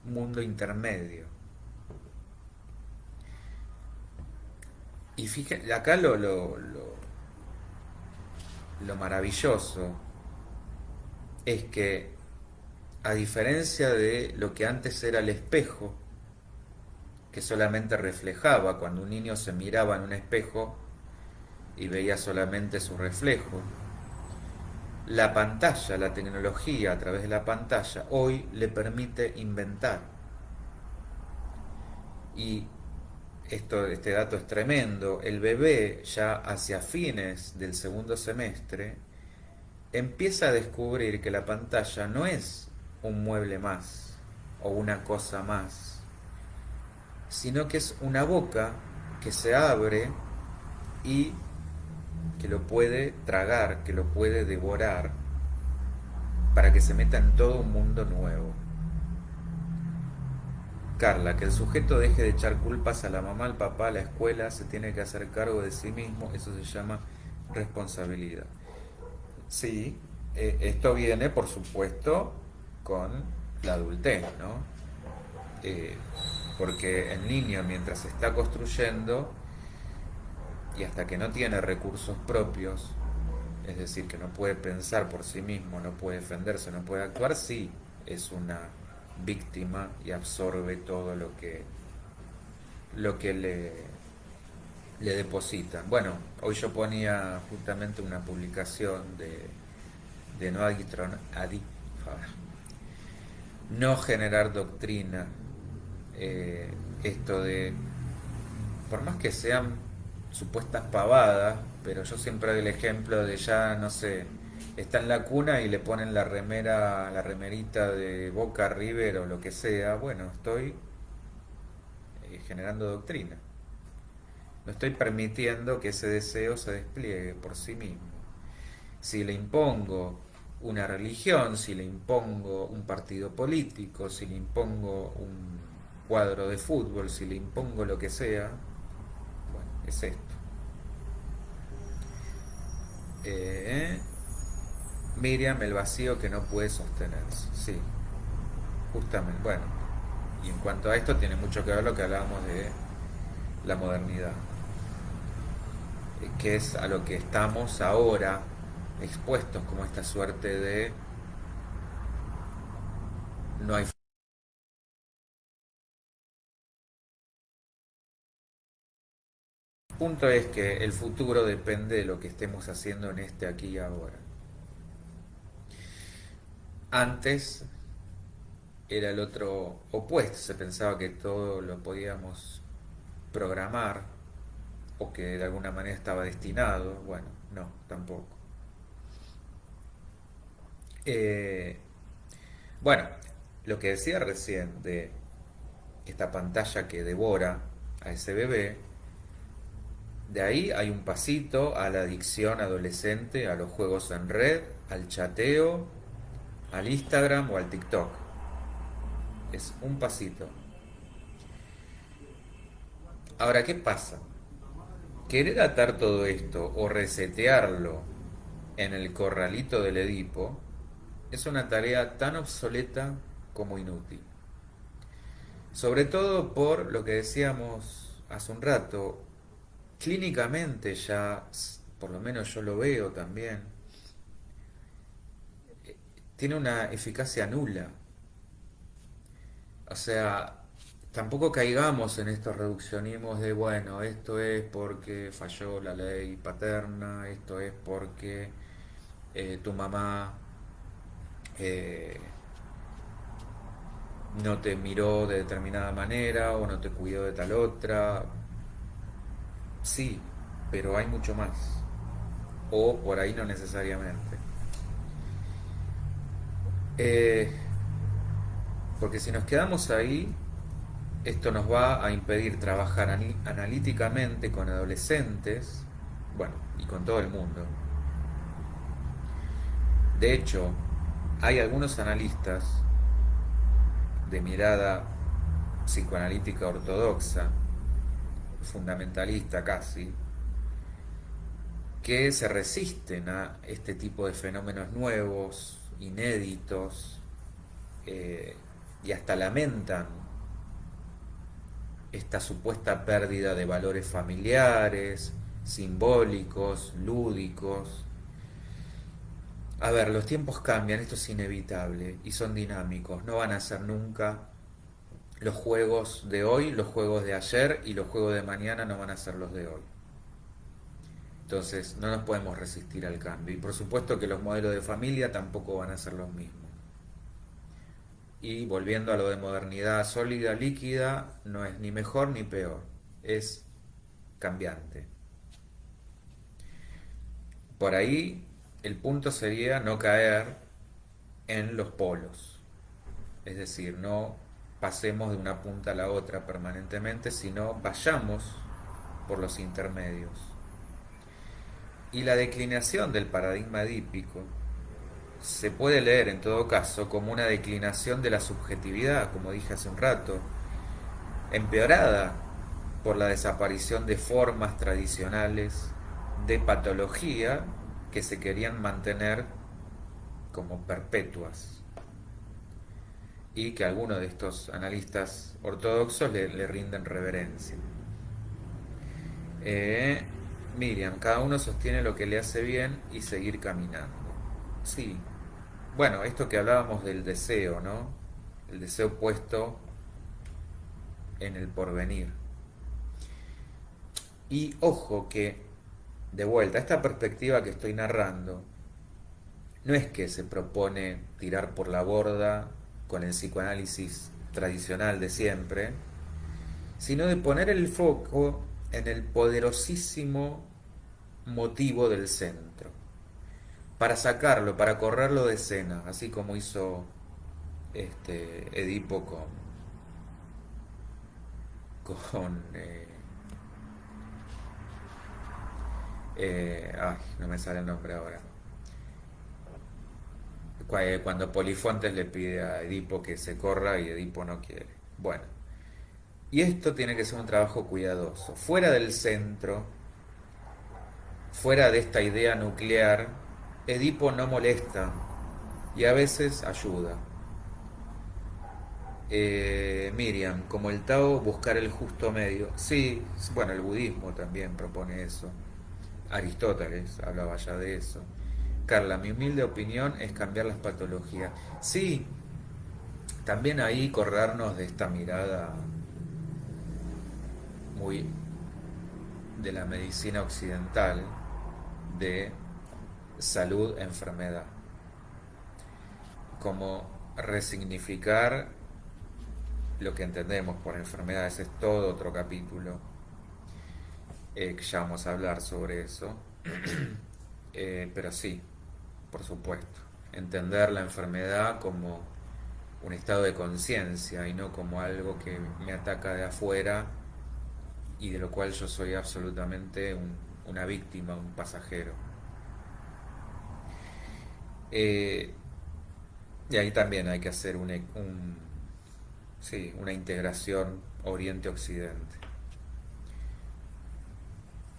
mundo intermedio. Y fíjense, acá lo maravilloso es que, a diferencia de lo que antes era el espejo, que solamente reflejaba, cuando un niño se miraba en un espejo y veía solamente su reflejo, la pantalla, la tecnología a través de la pantalla, hoy le permite inventar. Y este dato es tremendo. El bebé, ya hacia fines del segundo semestre, empieza a descubrir que la pantalla no es un mueble más o una cosa más, sino que es una boca que se abre y que lo puede tragar, que lo puede devorar, para que se meta en todo un mundo nuevo. Carla, que el sujeto deje de echar culpas a la mamá, al papá, a la escuela, se tiene que hacer cargo de sí mismo, eso se llama responsabilidad. Sí, esto viene, por supuesto, con la adultez, ¿no? Eh, Porque el niño, mientras se está construyendo y hasta que no tiene recursos propios, es decir, que no puede pensar por sí mismo, no puede defenderse, no puede actuar, sí es una víctima y absorbe todo lo que le depositan. Bueno, hoy yo ponía justamente una publicación de no generar doctrina, esto de, por más que sean supuestas pavadas, pero yo siempre doy el ejemplo de, ya no sé, está en la cuna y le ponen la remera, la remerita de Boca, River o lo que sea. Bueno, estoy generando doctrina. No estoy permitiendo que ese deseo se despliegue por sí mismo. Si le impongo una religión, si le impongo un partido político, si le impongo un cuadro de fútbol, si le impongo lo que sea, bueno, es esto. Eh, Miriam, el vacío que no puede sostenerse. Sí, justamente. Bueno, y en cuanto a esto tiene mucho que ver lo que hablábamos de la modernidad, que es a lo que estamos ahora expuestos, como esta suerte de no hay. El punto es que el futuro depende de lo que estemos haciendo en este aquí y ahora. Antes era el otro opuesto, se pensaba que todo lo podíamos programar o que de alguna manera estaba destinado. Bueno, no, tampoco. Eh, bueno, lo que decía recién de esta pantalla que devora a ese bebé, de ahí hay un pasito a la adicción adolescente, a los juegos en red, al chateo, al Instagram o al TikTok. Es un pasito. Ahora, ¿qué pasa? Querer atar todo esto o resetearlo en el corralito del Edipo es una tarea tan obsoleta como inútil. Sobre todo por lo que decíamos hace un rato, clínicamente ya, por lo menos yo lo veo también, tiene una eficacia nula. O sea, tampoco caigamos en estos reduccionismos de, bueno, esto es porque falló la ley paterna, esto es porque tu mamá eh, no te miró de determinada manera o no te cuidó de tal otra. Sí, pero hay mucho más. o por ahí no necesariamente. Eh, Porque si nos quedamos ahí, esto nos va a impedir trabajar analíticamente con adolescentes, bueno, y con todo el mundo. De hecho, hay algunos analistas de mirada psicoanalítica ortodoxa, fundamentalista casi, que se resisten a este tipo de fenómenos nuevos, inéditos, eh, y hasta lamentan esta supuesta pérdida de valores familiares, simbólicos, lúdicos. A ver, los tiempos cambian, esto es inevitable y son dinámicos, no van a ser nunca los juegos de hoy, los juegos de ayer, y los juegos de mañana no van a ser los de hoy. Entonces no nos podemos resistir al cambio, y por supuesto que los modelos de familia tampoco van a ser los mismos. Y volviendo a lo de modernidad sólida, líquida, no es ni mejor ni peor, es cambiante. Por ahí el punto sería no caer en los polos, es decir, no pasemos de una punta a la otra permanentemente, sino vayamos por los intermedios. Y la declinación del paradigma edípico se puede leer en todo caso como una declinación de la subjetividad, como dije hace un rato, empeorada por la desaparición de formas tradicionales de patología que se querían mantener como perpetuas, y que algunos de estos analistas ortodoxos le rinden reverencia. Eh, Miriam, cada uno sostiene lo que le hace bien y seguir caminando. Sí, bueno, esto que hablábamos del deseo, ¿no? El deseo puesto en el porvenir. Y ojo que, de vuelta, esta perspectiva que estoy narrando no es que se propone tirar por la borda con el psicoanálisis tradicional de siempre, sino de poner el foco en el poderosísimo motivo del centro, para sacarlo, para correrlo de escena, así como hizo Edipo con ay, no me sale el nombre ahora. Cuando Polifontes le pide a Edipo que se corra y Edipo no quiere. Bueno, y esto tiene que ser un trabajo cuidadoso, fuera del centro, fuera de esta idea nuclear. Edipo no molesta y a veces ayuda. Miriam, como el Tao, buscar el justo medio. Sí, bueno, el budismo también propone eso. Aristóteles hablaba ya de eso. Carla, mi humilde opinión es cambiar las patologías. Sí, también ahí corrernos de esta mirada muy de la medicina occidental de salud-enfermedad. Como resignificar lo que entendemos por enfermedades, es todo otro capítulo, que ya vamos a hablar sobre eso. Pero sí, por supuesto, entender la enfermedad como un estado de conciencia y no como algo que me ataca de afuera y de lo cual yo soy absolutamente una víctima, un pasajero. Eh, y ahí también hay que hacer sí, una integración Oriente-Occidente.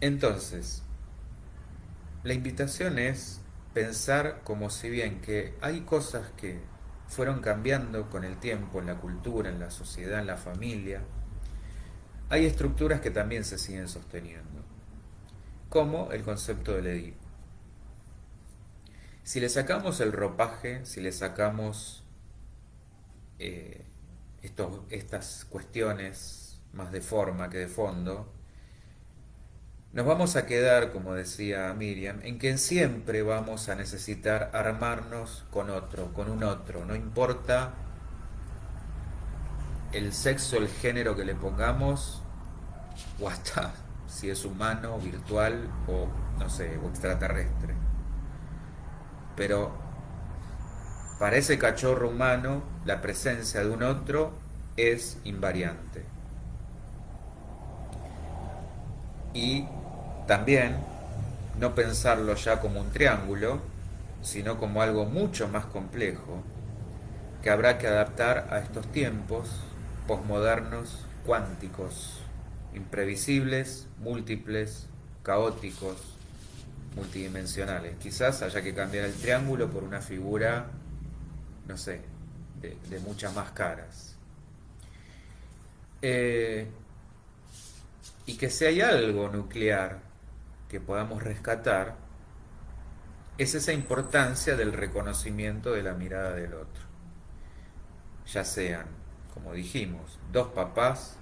Entonces, la invitación es pensar como si bien que hay cosas que fueron cambiando con el tiempo en la cultura, en la sociedad, en la familia, hay estructuras que también se siguen sosteniendo, como el concepto del Edipo. Si le sacamos el ropaje, si le sacamos eh, estas cuestiones más de forma que de fondo, nos vamos a quedar, como decía Miriam, en que siempre vamos a necesitar armarnos con otro, con un otro, no importa el sexo, el género que le pongamos, o hasta si es humano, virtual o, no sé, o extraterrestre. Pero para ese cachorro humano, la presencia de un otro es invariante. Y también no pensarlo ya como un triángulo, sino como algo mucho más complejo que habrá que adaptar a estos tiempos posmodernos, cuánticos, imprevisibles, múltiples, caóticos, multidimensionales. Quizás haya que cambiar el triángulo por una figura, no sé, de muchas más caras. Eh, y que si hay algo nuclear que podamos rescatar, es esa importancia del reconocimiento de la mirada del otro. Ya sean, como dijimos, dos papás,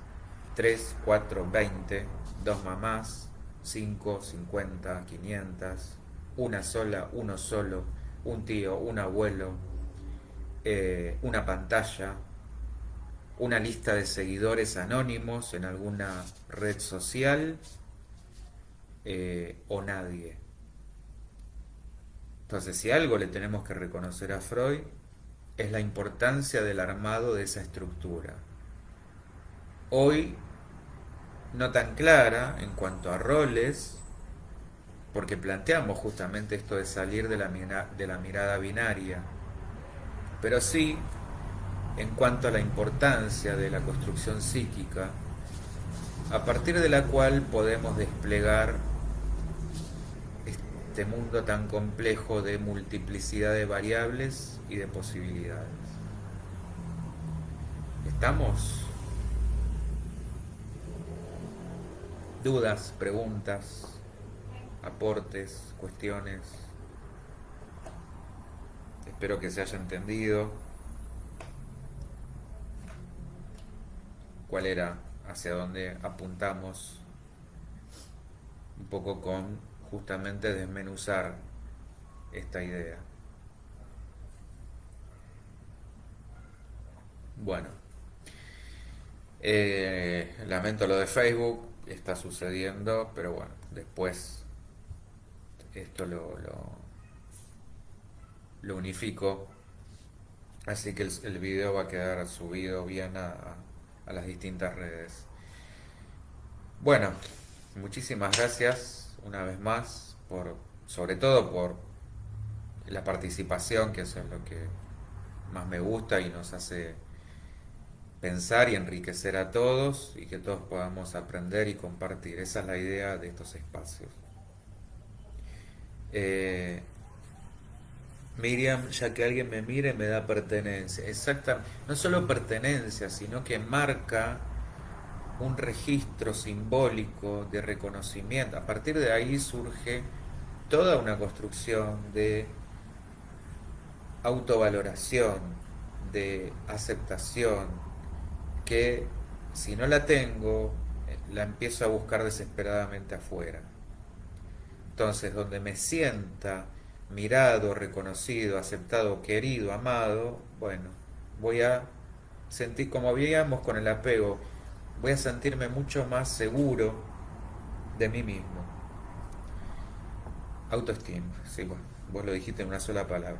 3, 4, 20, dos mamás, 5, 50, 500, una sola, uno solo, un tío, un abuelo, una pantalla, una lista de seguidores anónimos en alguna red social o nadie. Entonces, si algo le tenemos que reconocer a Freud, es la importancia del armado de esa estructura. Hoy no tan clara en cuanto a roles, porque planteamos justamente esto de salir de la mirada binaria, pero sí en cuanto a la importancia de la construcción psíquica, a partir de la cual podemos desplegar este mundo tan complejo de multiplicidad de variables y de posibilidades. ¿Estamos? ¿Dudas, preguntas, aportes, cuestiones? Espero que se haya entendido cuál era, hacia dónde apuntamos, un poco con justamente desmenuzar esta idea. Bueno, lamento lo de Facebook, está sucediendo, pero bueno, después esto lo unifico, así que el video va a quedar subido bien a las distintas redes. Bueno, muchísimas gracias una vez más, sobre todo por la participación, que eso es lo que más me gusta y nos hace pensar y enriquecer a todos y que todos podamos aprender y compartir. Esa es la idea de estos espacios. Eh, Miriam, ya que alguien me mire, me da pertenencia. Exacta, no solo pertenencia, sino que marca un registro simbólico de reconocimiento. A partir de ahí surge toda una construcción de autovaloración, de aceptación, que si no la tengo, la empiezo a buscar desesperadamente afuera. Entonces, donde me sienta mirado, reconocido, aceptado, querido, amado, bueno, voy a sentir, como veíamos con el apego, voy a sentirme mucho más seguro de mí mismo. Autoestima, sí, bueno, vos lo dijiste en una sola palabra.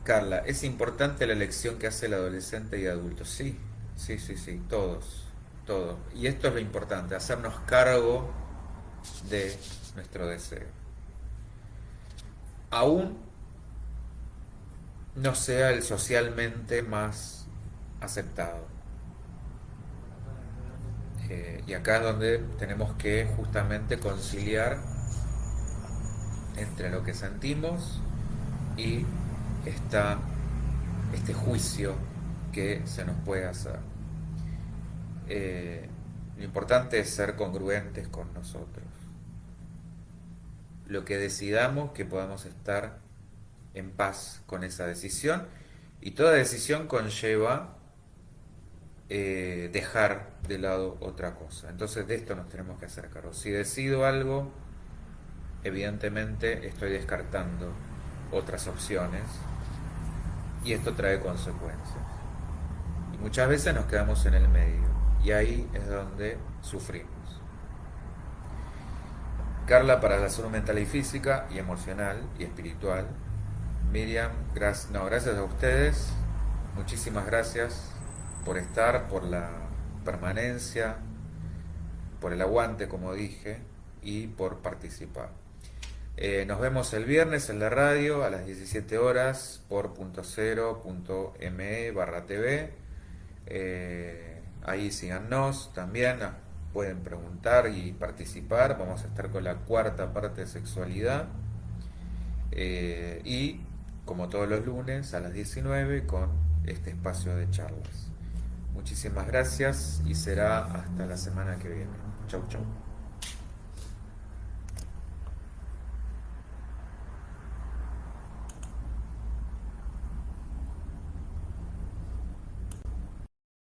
Carla, ¿es importante la elección que hace el adolescente y adulto? Sí, sí, sí, sí, todos, todos. Y esto es lo importante, hacernos cargo de nuestro deseo. Aún no sea el socialmente más aceptado. Y acá es donde tenemos que justamente conciliar entre lo que sentimos y este juicio que se nos puede hacer. Lo importante es ser congruentes con nosotros. Lo que decidamos, que podamos estar en paz con esa decisión, y toda decisión conlleva dejar de lado otra cosa. Entonces de esto nos tenemos que hacer cargo. Si decido algo, evidentemente estoy descartando otras opciones y esto trae consecuencias. Y muchas veces nos quedamos en el medio y ahí es donde sufrimos. Carla para la salud mental y física y emocional y espiritual. Miriam, gracias a ustedes. Muchísimas gracias por estar, por la permanencia, por el aguante, como dije, y por participar. Nos vemos el viernes en la radio a las 17 horas por .0.me/tv. Ahí síganos también, pueden preguntar y participar. Vamos a estar con la cuarta parte de sexualidad. Y como todos los lunes a las 19 con este espacio de charlas. Muchísimas gracias y será hasta la semana que viene. Chau, chau.